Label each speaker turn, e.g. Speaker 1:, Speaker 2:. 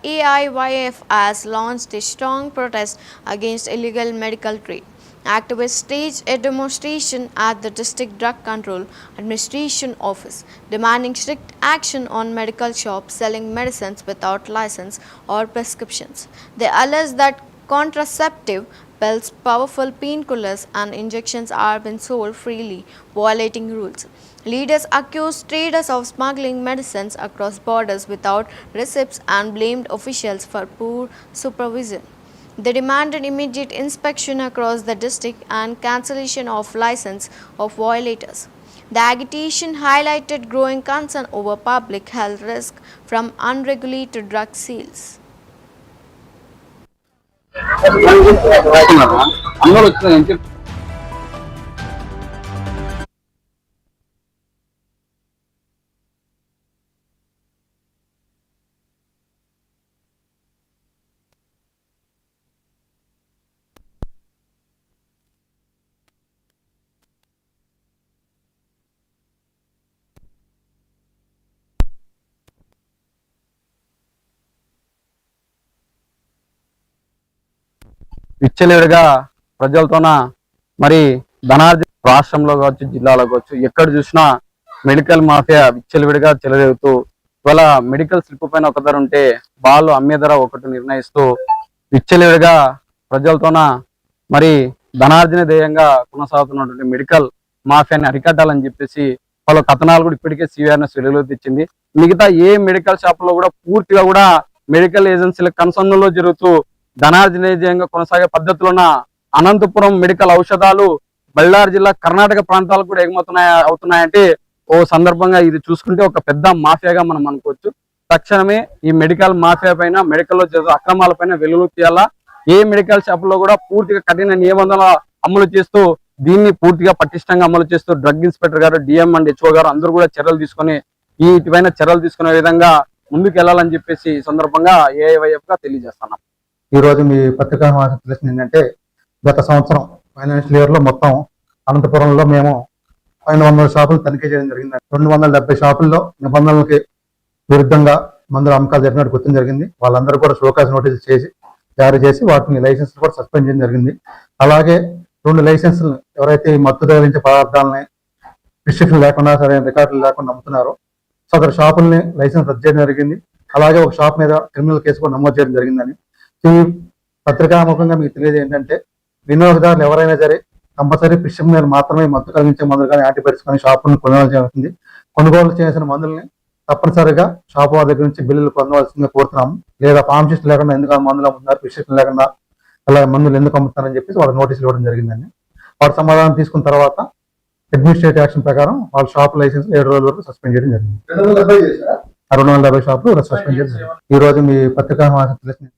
Speaker 1: AIYF has launched a strong protest against illegal medical trade. Activists staged a demonstration at the District Drug Control Administration office, demanding strict action on medical shops selling medicines without license or prescriptions. They allege that contraceptive pills, powerful painkillers, and injections are being sold freely, violating rules. Leaders accused traders of smuggling medicines across borders without receipts and blamed officials for poor supervision. They demanded immediate inspection across the district and cancellation of license of violators. The agitation highlighted growing concern over public health risk from unregulated drug sales.
Speaker 2: విచ్చలవిడిగా ప్రజలతోన మరి ధనార్జన రాష్ట్రంలో కావచ్చు, జిల్లాలో కావచ్చు, ఎక్కడ చూసినా medical mafia విచ్చలవిడిగా చెలరేగుతూ ఇవాళ మెడికల్ స్లిప్ పైన ఒక ధర ఉంటే వాళ్ళు అమ్మే ధర ఒకటి నిర్ణయిస్తూ విచ్చలవిడిగా ప్రజలతోన మరి ధనార్జన ధ్యేయంగా కొనసాగుతున్నటువంటి మెడికల్ మాఫియాని అరికట్టాలని చెప్పేసి వాళ్ళ కథనాలు కూడా ఇప్పటికే సివిఆర్ఎస్ వెలుగులో తెచ్చింది. మిగతా ఏ మెడికల్ షాప్ లో కూడా పూర్తిగా కూడా మెడికల్ ఏజెన్సీల కనుసంధంలో జరుగుతూ ధనార్జనీయంగా కొనసాగే పద్ధతిలోన అనంతపురం మెడికల్ ఔషధాలు బళ్ళారి జిల్లా కర్ణాటక ప్రాంతాలకు కూడా అవుతున్నాయంటే ఓ సందర్భంగా ఇది చూసుకుంటే ఒక పెద్ద మాఫియాగా మనం అనుకోవచ్చు. తక్షణమే ఈ మెడికల్ మాఫియా పైన, మెడికల్ లో చేసే అక్రమాల పైన వెలుగు తీయాలా. ఏ మెడికల్ షాప్ లో కూడా పూర్తిగా కఠిన నిబంధనలు అమలు చేస్తూ దీన్ని పూర్తిగా పటిష్టంగా అమలు చేస్తూ డ్రగ్ ఇన్స్పెక్టర్ గారు, డిఎం అండ్ హెచ్ఓ గారు అందరూ కూడా చర్యలు తీసుకొని వీటిపైన చర్యలు తీసుకునే విధంగా ముందుకు వెళ్ళాలని చెప్పేసి ఈ సందర్భంగా ఏఐవైఎఫ్ గా తెలియజేస్తున్నాం.
Speaker 3: ఈ రోజు మీ పత్రికా తెలిసింది ఏంటంటే, గత సంవత్సరం ఫైనాన్షియల్ ఇయర్ లో మొత్తం అనంతపురంలో మేము 100 షాపులు తనిఖీ చేయడం జరిగింది. 270 షాపుల్లో నిబంధనలకి విరుద్ధంగా మందుల అమ్మకాలు జరిగినట్టు గుర్తించడం జరిగింది. వాళ్ళందరూ కూడా షోకాస్ నోటీసులు జారీ చేసి వాటిని లైసెన్స్ కూడా సస్పెండ్ చేయడం జరిగింది. అలాగే 2 లైసెన్సులు ఎవరైతే ఈ మత్తు ధరించే పదార్థాలని ప్రిస్క్రిప్షన్ లేకుండా, సరైన రికార్డులు లేకుండా అమ్ముతున్నారో సదరు షాపుల్ని లైసెన్స్ రద్దు చేయడం జరిగింది. అలాగే ఒక షాప్ మీద క్రిమినల్ కేసు కూడా నమోదు చేయడం జరిగిందని ఈ పత్రికాముఖంగా మీకు తెలియదు ఏంటంటే, వినియోగదారులు ఎవరైనా సరే కంపల్సరీ ప్రిస్క్రిప్షన్ మీద మాత్రమే మత్తు కలిగించే మందులు కానీ, యాంటీబయాటిక్స్ కానీ షాపులను కొనుగోలు చేయాల్సింది. కొనుగోలు చేసిన మందుల్ని తప్పనిసరిగా షాపు వారి దగ్గర నుంచి బిల్లులు పొందవలసిందిగా కోరుతున్నాము. లేదా ఫార్మసిస్ట్ లేకుండా ఎందుకు మందులు అమ్ముతున్నారు, ప్రిస్క్రిప్షన్ లేకుండా అలా మందులు ఎందుకు అమ్ముతున్నారని చెప్పేసి వాళ్ళకి నోటీసులు ఇవ్వడం జరిగిందండి. వాటి సమాధానం తీసుకున్న తర్వాత అడ్మినిస్ట్రేటివ్ యాక్షన్ ప్రకారం వాళ్ళ షాప్ లైసెన్స్ 7 రోజుల వరకు సస్పెండ్ చేయడం జరిగింది. 270 షాపులు సస్పెండ్ చేయడం జరిగింది. ఈ రోజు మీ పత్రికా తెలిసింది.